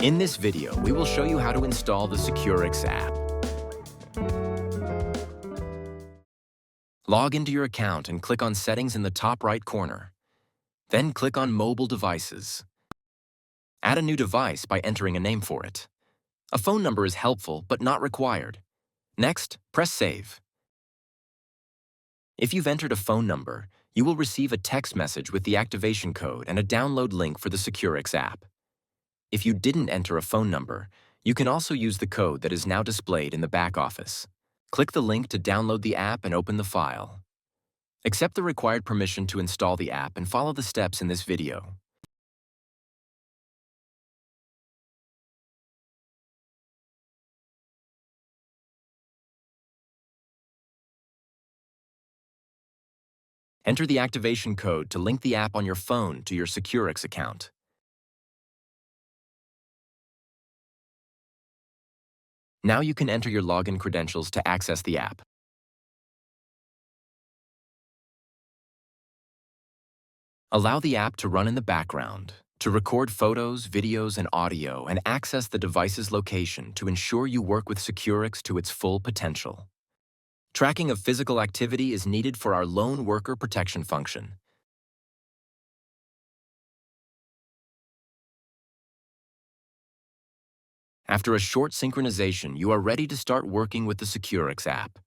In this video, we will show you how to install the SequriX app. Log into your account and click on Settings in the top right corner. Then click on Mobile Devices. Add a new device by entering a name for it. A phone number is helpful but not required. Next, press Save. If you've entered a phone number, you will receive a text message with the activation code and a download link for the SequriX app. If you didn't enter a phone number, you can also use the code that is now displayed in the back office. Click the link to download the app and open the file. Accept the required permission to install the app and follow the steps in this video. Enter the activation code to link the app on your phone to your SequriX account. Now you can enter your login credentials to access the app. Allow the app to run in the background, to record photos, videos, and audio, and access the device's location to ensure you work with SequriX to its full potential. Tracking of physical activity is needed for our lone worker protection function. After a short synchronization, you are ready to start working with the SequriX app.